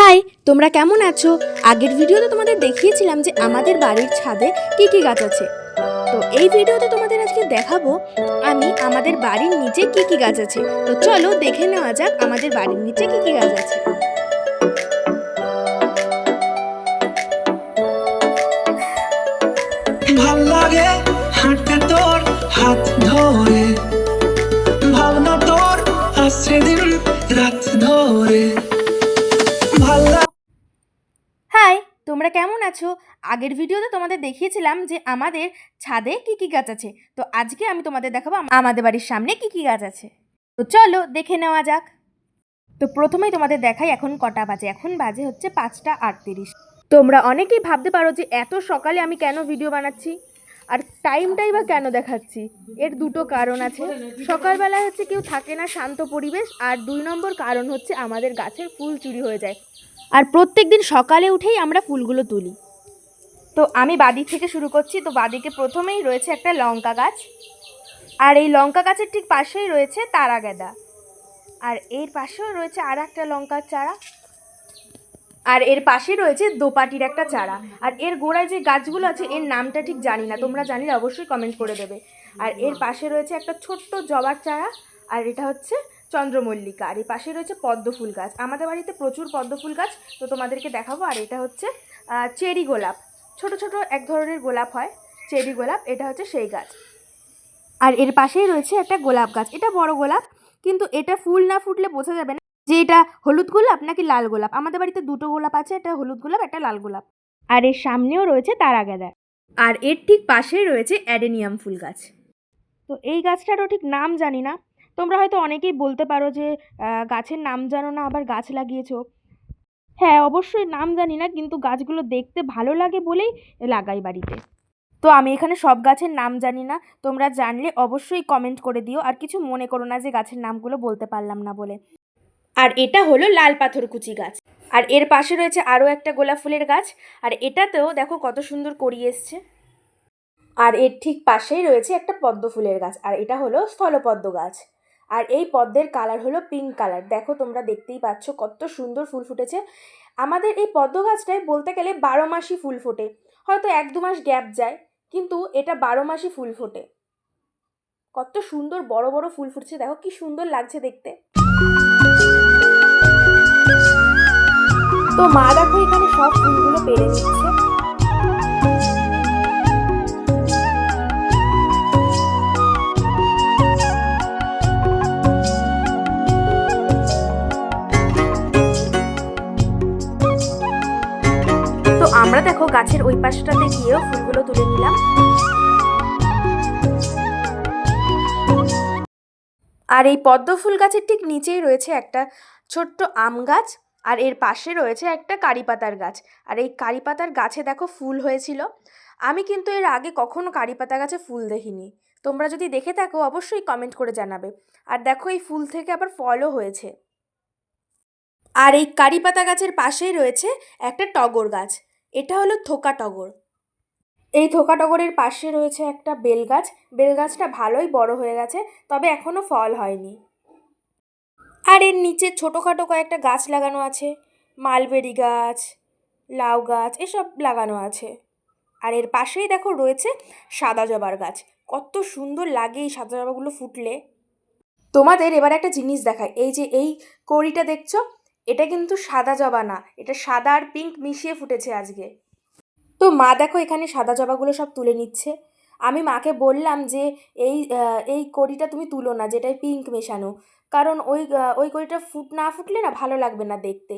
High, তোমরা কেমন আছো? আগের ভিডিওতে তোমাদের দেখিয়েছিলাম যে আমাদের বাড়ির ছাদে কি কি গাছ আছে। তো এই ভিডিওতে তোমাদের আজকে দেখাবো আমি আমাদের বাড়ির নিচে কি কি গাছ আছে। তো চলো দেখে নেওয়া যাক আমাদের বাড়ির নিচে কি কি গাছ আছে। ভাল লাগে হাঁটতে তোর হাত ধরে, ভাবনা তোর আসছে দিন রাত ধরে। হাই, তোমরা কেমন আছো? আগের ভিডিওতে তোমাদের দেখিয়েছিলাম যে আমাদের ছাদে কি কি গাছ আছে। তো আজকে আমি তোমাদের দেখাবো আমাদের বাড়ির সামনে কি কি গাছ আছে। তো চলো দেখে নেওয়া যাক। তো প্রথমেই তোমাদের দেখাই এখন কটা বাজে। এখন বাজে হচ্ছে 5:38। তোমরা অনেকেই ভাবতে পারো যে এত সকালে আমি কেন ভিডিও বানাচ্ছি আর টাইমটাই বা কেন দেখাচ্ছি। এর দুটো কারণ আছে। সকালবেলায় হচ্ছে কেউ থাকে না, শান্ত পরিবেশ, আর 2 নম্বর কারণ হচ্ছে আমাদের গাছের ফুল চুরি হয়ে যায় আর প্রত্যেক দিন সকালে উঠেই আমরা ফুলগুলো তুলি। তো আমি বাদিক থেকে শুরু করছি। তো বাদিকে প্রথমেই রয়েছে একটা লঙ্কা গাছ, আর এই লঙ্কা গাছের ঠিক পাশেই রয়েছে তারা গাঁদা, আর এর পাশেও রয়েছে আর একটা লঙ্কার চারা, আর এর পাশে রয়েছে দোপাটির একটা চারা। আর এর গোড়ায় যে গাছগুলো আছে এর নামটা ঠিক জানি না, তোমরা জানিলে অবশ্যই কমেন্ট করে দেবে। আর এর পাশে রয়েছে একটা ছোট্ট জবার চারা, আর এটা হচ্ছে চন্দ্রমল্লিকা। আর এর পাশে রয়েছে পদ্ম ফুল গাছ। আমাদের বাড়িতে প্রচুর পদ্ম ফুল গাছ, তো তোমাদেরকে দেখাবো। আর এটা হচ্ছে চেরি গোলাপ, ছোট ছোট এক ধরনের গোলাপ হয়, চেরি গোলাপ, এটা হচ্ছে সেই গাছ। আর এর পাশেই রয়েছে একটা গোলাপ গাছ, এটা বড় গোলাপ, কিন্তু এটা ফুল না ফুটলে বোঝা যাবে না যে এটা হলুদ গোলাপ নাকি লাল গোলাপ। আমাদের বাড়িতে দুটো গোলাপ আছে, একটা হলুদ গোলাপ, একটা লাল গোলাপ। আর এর সামনেও রয়েছে তারা গাঁদা, আর এর ঠিক পাশেই রয়েছে অ্যাডেনিয়াম ফুল গাছ। তো এই গাছটারও ঠিক নাম জানি না। তোমরা হয়তো অনেকেই বলতে পারো যে গাছের নাম জানো না আবার গাছ লাগিয়েছো। হ্যাঁ, অবশ্যই নাম জানি না, কিন্তু গাছগুলো দেখতে ভালো লাগে বলেই লাগাই বাড়িতে। তো আমি এখানে সব গাছের নাম জানি না, তোমরা জানলে অবশ্যই কমেন্ট করে দিও। আর কিছু মনে করো না যে গাছের নামগুলো বলতে পারলাম না বলে। আর এটা হলো লাল পাথরকুচি গাছ। আর এর পাশে রয়েছে আরও একটা গোলাপ ফুলের গাছ, আর এটাতেও দেখো কত সুন্দর কড়ি এসছে। আর এর ঠিক পাশেই রয়েছে একটা পদ্ম ফুলের গাছ, আর এটা হলো স্থলপদ্ম গাছ। আর এই পদ্মের কালার হলো পিঙ্ক কালার। দেখো তোমরা দেখতেই পাচ্ছ কত সুন্দর ফুল ফুটেছে। আমাদের এই পদ্ম গাছটায় বলতে গেলে 12 মাসই ফুল ফোটে, হয়তো 1-2 মাস গ্যাপ যায়, কিন্তু এটা 12 মাসই ফুল ফোটে। কত সুন্দর বড় বড় ফুল ফুটছে, দেখো কি সুন্দর লাগছে দেখতে। তো মা দেখো এখানে সব ফুলগুলো পেরে নিচ্ছে। তো আমরা দেখো গাছের ওই পাশটাতে গিয়েও ফুলগুলো তুলে নিলাম। আর এই পদ্ম ফুল গাছের ঠিক নিচেই রয়েছে একটা ছোট্ট আম গাছ, আর এর পাশে রয়েছে একটা কারি পাতার গাছ। আর এই কারি পাতার গাছে দেখো ফুল হয়েছিল। আমি কিন্তু এর আগে কখনো কারি পাতা গাছে ফুল দেখিনি। তোমরা যদি দেখে থাকো অবশ্যই কমেন্ট করে জানাবে। আর দেখো এই ফুল থেকে আবার ফলও হয়েছে। আর এই কারি পাতা গাছের পাশেই রয়েছে একটা টগর গাছ, এটা হলো থোকা টগর। এই থোকা টগরের পাশে রয়েছে একটা বেল গাছ। বেল গাছটা ভালোই বড় হয়ে গেছে, তবে এখনও ফল হয়নি। আর এর নিচে ছোটোখাটো কয়েকটা গাছ লাগানো আছে, মালবেরি গাছ, লাউ গাছ, এসব লাগানো আছে। আর এর পাশেই দেখো রয়েছে সাদা জবার গাছ। কত সুন্দর লাগে এই সাদা জবাগুলো ফুটলে। তোমাদের এবার একটা জিনিস দেখায়, এই যে এই কড়িটা দেখছো, এটা কিন্তু সাদা জবা না, এটা সাদা আর পিঙ্ক মিশিয়ে ফুটেছে আজকে। তো মা দেখো এখানে সাদা জবাগুলো সব তুলে নিচ্ছে। আমি মাকে বললাম যে এই কড়িটা তুমি তুলো না, যেটাই পিঙ্ক মেশানো, কারণ ওই কড়িটা না ফুটলে না ভালো লাগবে না দেখতে।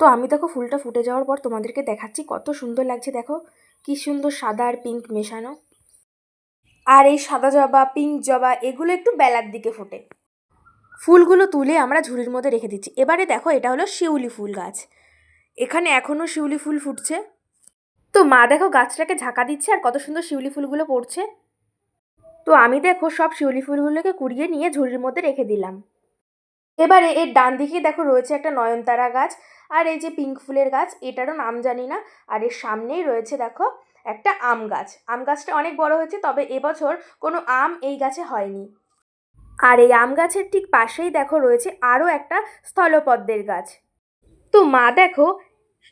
তো আমি দেখো ফুলটা ফুটে যাওয়ার পর তোমাদেরকে দেখাচ্ছি কত সুন্দর লাগছে। দেখো কি সুন্দর সাদা আর পিঙ্ক মেশানো। আর এই সাদা জবা, পিঙ্ক জবা, এগুলো একটু বেলার দিকে ফোটে। ফুলগুলো তুলে আমরা ঝুড়ির মধ্যে রেখে দিচ্ছি। এবারে দেখো এটা হলো শিউলি ফুল গাছ, এখানে এখনও শিউলি ফুল ফুটছে। তো মা দেখো গাছটাকে ঝাঁকা দিচ্ছে আর কত সুন্দর শিউলি ফুলগুলো পড়ছে। তো আমি দেখো সব শিউলি ফুলগুলোকে কুড়িয়ে নিয়ে ঝুড়ির মধ্যে রেখে দিলাম। এবারে এর ডান দিকে দেখো রয়েছে একটা নয়নতারা গাছ, আর এই যে পিঙ্ক ফুলের গাছ, এটারও নাম জানি না। আর এর সামনেই রয়েছে দেখো একটা আম গাছ। আম গাছটা অনেক বড় হয়েছে, তবে এবছর কোনো আম এই গাছে হয়নি। আর এই আম গাছের ঠিক পাশেই দেখো রয়েছে আরও একটা স্থলপদ্মের গাছ। তো মা দেখো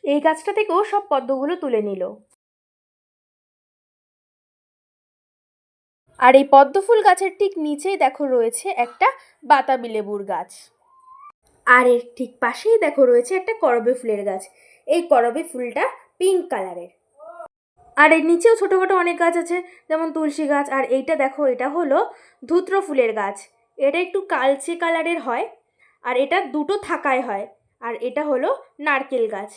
এই গাছটা থেকেও সব পদ্মগুলো তুলে নিল। আর এই পদ্ম ফুল গাছের ঠিক নিচেই দেখো রয়েছে একটা বাতাবি লেবুর গাছ। আর এর ঠিক পাশেই দেখো রয়েছে একটা করবী ফুলের গাছ। এই করবী ফুলটা পিঙ্ক কালারের। আর এর নিচেও ছোটোখাটো অনেক গাছ আছে, যেমন তুলসী গাছ। আর এইটা দেখো, এটা হলো ধুত্র ফুলের গাছ। এটা একটু কালচে কালারের হয়, আর এটা দুটো থাকায় হয়। আর এটা হলো নারকেল গাছ।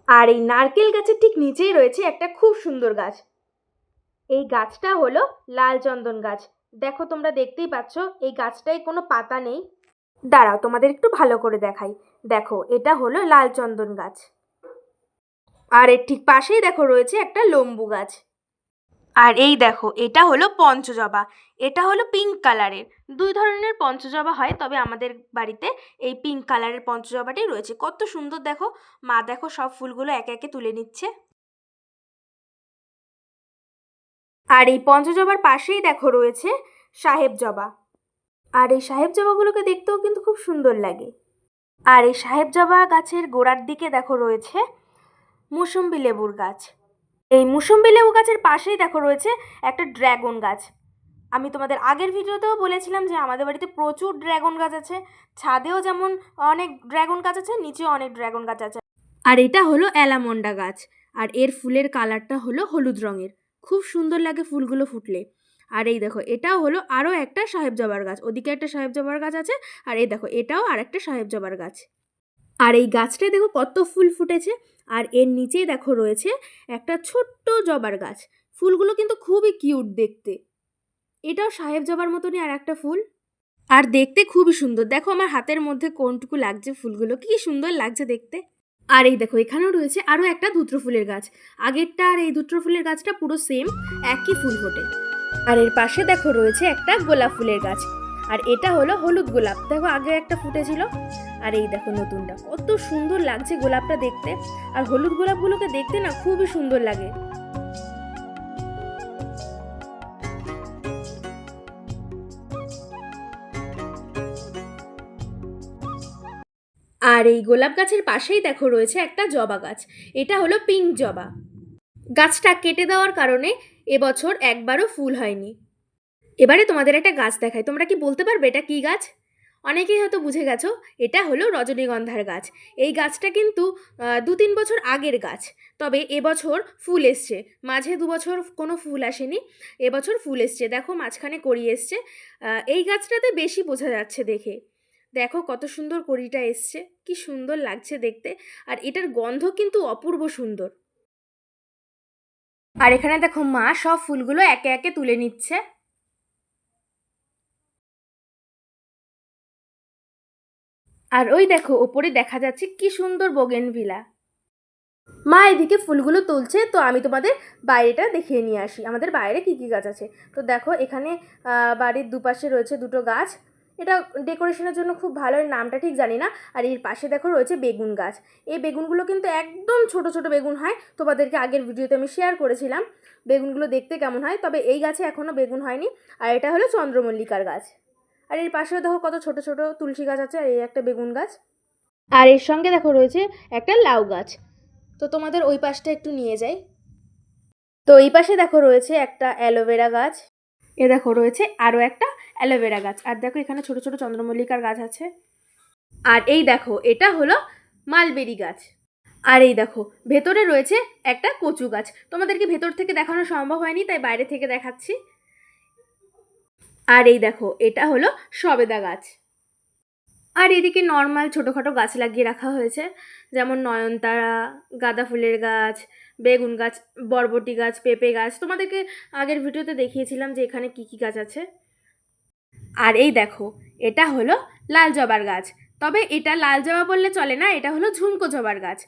আর এই নারকেল গাছের ঠিক নিচেই রয়েছে একটা খুব সুন্দর গাছ। এই গাছটা হলো লাল চন্দন গাছ। দেখো, তোমরা দেখতেই পাচ্ছ এই গাছটায় কোনো পাতা নেই। দাঁড়াও, তোমাদের একটু ভালো করে দেখাই। দেখো, এটা হলো লাল চন্দন গাছ। আর এর ঠিক পাশেই দেখো রয়েছে একটা লম্বু গাছ। আর এই দেখো, এটা হলো পঞ্চজবা। এটা হলো পিঙ্ক কালারের। দুই ধরনের পঞ্চজবা হয়, তবে আমাদের বাড়িতে এই পিঙ্ক কালারের পঞ্চজবাটাই রয়েছে। কত সুন্দর দেখো, মা দেখো সব ফুলগুলো একে একে তুলে নিচ্ছে। আর এই পঞ্চজবার পাশেই দেখো রয়েছে সাহেব জবা। আর এই সাহেব জবাগুলোকে দেখতেও কিন্তু খুব সুন্দর লাগে। আর এই সাহেব জবা গাছের গোড়ার দিকে দেখো রয়েছে মুসম্বি লেবুর গাছ। এই মুসম্বি লেবু গাছের পাশেই দেখো রয়েছে একটা ড্রাগন গাছ। আমি তোমাদের আগের ভিডিওতেও বলেছিলাম যে আমাদের বাড়িতে প্রচুর ড্রাগন গাছ আছে। ছাদেও যেমন অনেক ড্রাগন গাছ আছে, নিচেও অনেক ড্রাগন গাছ আছে। আর এটা হলো অ্যালামন্ডা গাছ। আর এর ফুলের কালারটা হলো হলুদ রঙের। খুব সুন্দর লাগে ফুলগুলো ফুটলে। আর এই দেখো, এটাও হলো আরও একটা সাহেব জবার গাছ। ওদিকে একটা সাহেব জবার গাছ আছে, আর এই দেখো এটাও আর একটা সাহেব জবার গাছ। আর এই গাছটায় দেখো কত ফুল ফুটেছে। আর এর নিচেই দেখো রয়েছে একটা ছোট্ট জবার গাছ। ফুলগুলো কিন্তু খুবই কিউট দেখতে। এটাও সাহেব জবার মতনই আর একটা ফুল, আর দেখতে খুবই সুন্দর। দেখো আমার হাতের মধ্যে কোনটুকু লাগছে ফুলগুলো, কি সুন্দর লাগছে দেখতে। আর এই দেখো, এখানেও রয়েছে আরও একটা ধুত্র ফুলের গাছ। আগেরটা আর এই ধুত্র ফুলের গাছটা পুরো সেম, একই ফুল ফোটে। আর এর পাশে দেখো রয়েছে একটা গোলাপ ফুলের গাছ। আর এটা হলো হলুদ গোলাপ। দেখো আগে একটা ফুটেছিল, আর এই দেখো নতুনটা। কত সুন্দর লাগছে গোলাপটা দেখতে। আর হলুদ গোলাপগুলোকে দেখতে না খুবই সুন্দর লাগে। আর এই গোলাপ গাছের পাশেই দেখো রয়েছে একটা জবা গাছ। এটা হলো পিঙ্ক জবা। গাছটা কেটে দেওয়ার কারণে এবছর একবারও ফুল হয়নি। এবারে তোমাদের একটা গাছ দেখাই। তোমরা কি বলতে পারবে এটা কি গাছ? অনেকেই হয়তো বুঝে গেছো, এটা হলো রজনীগন্ধার গাছ। এই গাছটা কিন্তু 2-3 বছর আগের গাছ, তবে এবছর ফুল এসছে। মাঝে 2 বছর কোনো ফুল আসেনি, এবছর ফুল এসছে। দেখো মাঝখানে কড়ি এসছে। এই গাছটাতে বেশি বোঝা যাচ্ছে দেখে। দেখো কত সুন্দর কড়িটা এসছে, কি সুন্দর লাগছে দেখতে। আর এটার গন্ধ কিন্তু অপূর্ব সুন্দর। আর এখানে দেখো মা সব ফুলগুলো একে একে তুলে নিচ্ছে। আর ওই দেখো ওপরে দেখা যাচ্ছে কি সুন্দর বোগেনভিলা। মা এদিকে ফুলগুলো তুলছে, তো আমি তোমাদের বাইরেটা দেখিয়ে নিয়ে আসি আমাদের বাইরে কী কী গাছ আছে। তো দেখো এখানে বাড়ির দুপাশে রয়েছে দুটো গাছ। এটা ডেকোরেশনের জন্য খুব ভালো, এর নামটা ঠিক জানি না। আর এর পাশে দেখো রয়েছে বেগুন গাছ। এই বেগুনগুলো কিন্তু একদম ছোট ছোট বেগুন হয়, তোমাদেরকে আগের ভিডিওতে আমি শেয়ার করেছিলাম বেগুনগুলো দেখতে কেমন হয়। তবে এই গাছে এখনও বেগুন হয়নি। আর এটা হলো চন্দ্রমল্লিকার গাছ। আর এর পাশেও দেখো কত ছোট ছোট তুলসী গাছ আছে, আর এই একটা বেগুন গাছ। আর এর সঙ্গে দেখো রয়েছে একটা লাউ গাছ। তো তোমাদের ওই পাশটা একটু নিয়ে যাই। তো এই পাশে দেখো রয়েছে একটা অ্যালোভেরা গাছ। এ দেখো রয়েছে আরও একটা অ্যালোভেরা গাছ। আর দেখো এখানে ছোট ছোট চন্দ্রমল্লিকার গাছ আছে। আর এই দেখো এটা হলো মালবেরি গাছ। আর এই দেখো ভেতরে রয়েছে একটা কচু গাছ। তোমাদেরকে ভেতর থেকে দেখানো সম্ভব হয়নি, তাই বাইরে থেকে দেখাচ্ছি। আর এই দেখো এটা হলো সবেদা গাছ। আর এদিকে নর্মাল ছোটোখাটো গাছ লাগিয়ে রাখা হয়েছে, যেমন নয়নতারা, গাঁদা ফুলের গাছ, বেগুন গাছ, বরবটি গাছ, পেঁপে গাছ। তোমাদেরকে আগের ভিডিওতে দেখিয়েছিলাম যে এখানে কী কী গাছ আছে। আর এই দেখো এটা হলো লাল জবার গাছ। তবে এটা লাল জবা বললে চলে না, এটা হলো ঝুমকো জবার গাছ।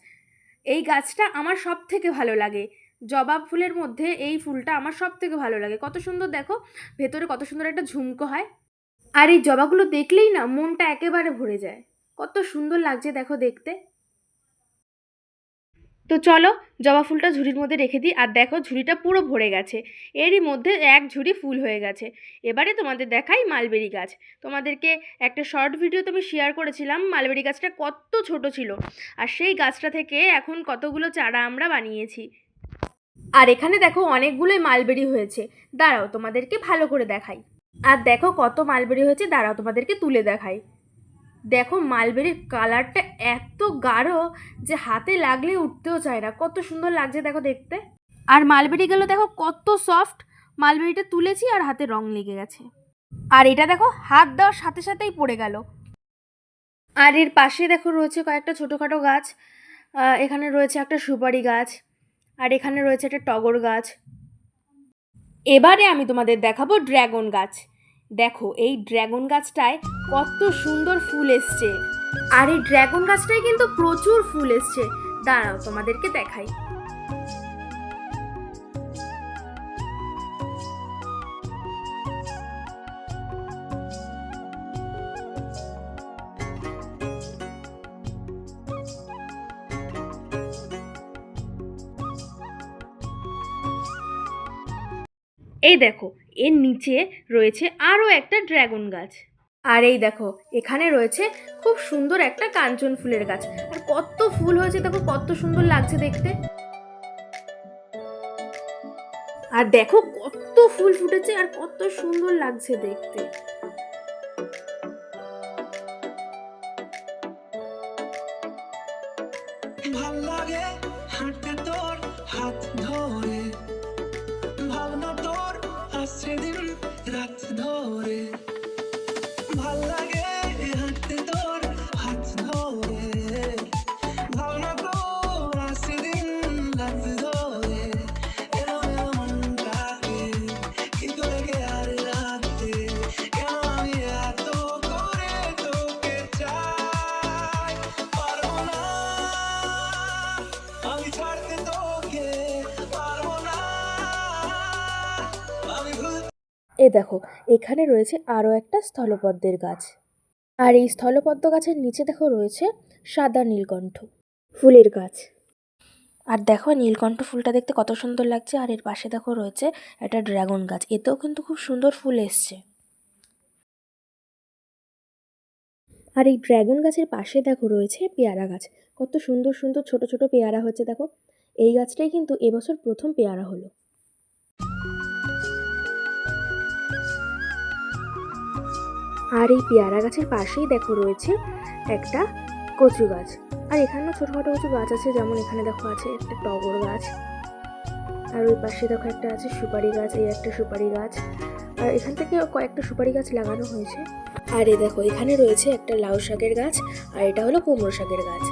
এই গাছটা আমার সব থেকে ভালো লাগে। জবা ফুলের মধ্যে এই ফুলটা আমার সব থেকে ভালো লাগে। কত সুন্দর দেখো, ভেতরে কত সুন্দর একটা ঝুমকো হয়। আর এই জবাগুলো দেখলেই না মনটা একেবারে ভরে যায়। কত সুন্দর লাগছে দেখো দেখতে। তো চলো জবা ফুলটা ঝুড়ির মধ্যে রেখে দিই। আর দেখো ঝুড়িটা পুরো ভরে গেছে, এরই মধ্যে এক ঝুড়ি ফুল হয়ে গেছে। এবারে তোমাদের দেখাই মালবেরি গাছ। তোমাদেরকে একটা শর্ট ভিডিও আমি শেয়ার করেছিলাম মালবেরি গাছটা কত ছোট ছিল, আর সেই গাছটা থেকে এখন কতগুলো চারা আমরা বানিয়েছি। আর এখানে দেখো অনেকগুলোই মালবেরি হয়েছে, দাঁড়াও তোমাদেরকে ভালো করে দেখাই। আর দেখো কত মালবেরি হয়েছে, দাঁড়াও তোমাদেরকে তুলে দেখাই। দেখো মালবেরির কালারটা এত গাঢ় যে হাতে লাগলে উঠতেও চায় না, কত সুন্দর লাগছে দেখো দেখতে। আর মালবেরিগুলো দেখো কত সফট, মালবেরিটা তুলেছি আর হাতে রং লেগে গেছে। আর এটা দেখো হাত দেওয়ার সাথে সাথেই পড়ে গেল। আর এর পাশে দেখো রয়েছে কয়েকটা ছোটোখাটো গাছ, এখানে রয়েছে একটা সুপারি গাছ, আর এখানে রয়েছে একটা টগর গাছ। এবারে আমি তোমাদের দেখাবো ড্রাগন গাছ। দেখো এই ড্রাগন গাছটায় কত সুন্দর ফুল এসছে, আর এই ড্রাগন গাছটায় কিন্তু প্রচুর ফুল এসছে, দাঁড়াও তোমাদেরকে দেখাই। এই দেখো এর নিচে রয়েছে আরও একটা ড্রাগন গাছ, আর এই দেখো এখানে রয়েছে খুব সুন্দর একটা কাঞ্চন ফুলের গাছ। আর কত ফুল হয়েছে দেখো, কত সুন্দর লাগছে দেখতে। আর দেখো কত ফুল ফুটেছে আর কত সুন্দর লাগছে দেখতে। ভাল লাগে হাঁটতে তোর হাত ধরে, ভাবনা তোর আসছে দিন রাত ধরে। ভাল লাগে হাঁটতে তোর হাত ধরে, ভাবনা তোর আসছে দিন রাত ধরে। এলো এলো মনটাকে কি করে গে আর রাতে, কেন আমি এত করে তোকে চাই। পারবো না আমি ছাড়তে তোকে, পারবো না আমি ভুলতে। এ দেখো এখানে রয়েছে আরও একটা স্থলপদ্মের গাছ, আর এই স্থলপদ্ম গাছের নিচে দেখো রয়েছে সাদা নীলকণ্ঠ ফুলের গাছ। আর দেখো নীলকণ্ঠ ফুলটা দেখতে কত সুন্দর লাগছে। আর এর পাশে দেখো রয়েছে একটা ড্রাগন গাছ, এতেও কিন্তু খুব সুন্দর ফুল এসছে। আর এই ড্রাগন গাছের পাশে দেখো রয়েছে পেয়ারা গাছ, কত সুন্দর সুন্দর ছোট ছোট পেয়ারা হচ্ছে দেখো। এই গাছটাই কিন্তু এবছর প্রথম পেয়ারা হলো। আর এই পেয়ারা গাছের পাশেই দেখো রয়েছে একটা কচু গাছ। আর এখানেও ছোটোখাটো কিছু গাছ আছে, যেমন এখানে দেখো আছে একটা টগর গাছ, আর ওই পাশে দেখো একটা আছে সুপারি গাছ, এই একটা সুপারি গাছ। আর এখান থেকে কয়েকটা সুপারি গাছ লাগানো হয়েছে। আর এই দেখো এখানে রয়েছে একটা লাউ শাকের গাছ, আর এটা হলো কুমড়ো শাকের গাছ।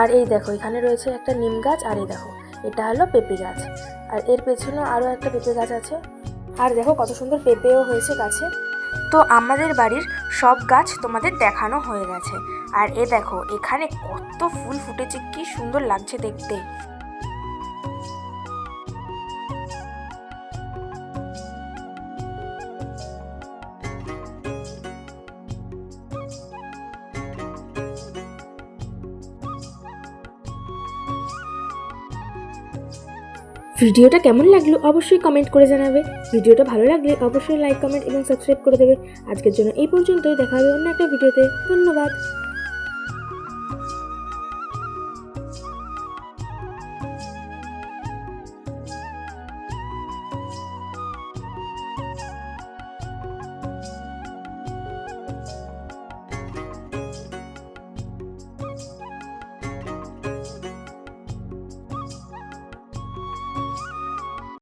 আর এই দেখো এখানে রয়েছে একটা নিম গাছ, আর এই দেখো এটা হলো পেঁপে গাছ। আর এর পেছনেও আরও একটা পেঁপে গাছ আছে। আর দেখো কত সুন্দর পেঁপেও হয়েছে গাছে। তো আমাদের বাড়ির সব গাছ তোমাদের দেখানো হয়ে গেছে। আর এ দেখো এখানে কত ফুল ফুটেছে, কি সুন্দর লাগছে দেখতে। ভিডিওটা কেমন লাগলো অবশ্যই কমেন্ট করে জানাবে। ভিডিওটা ভালো লাগলে অবশ্যই লাইক, কমেন্ট এবং সাবস্ক্রাইব করে দেবে। আজকের জন্য এই পর্যন্তই, দেখা হবে অন্য একটা ভিডিওতে। ধন্যবাদ।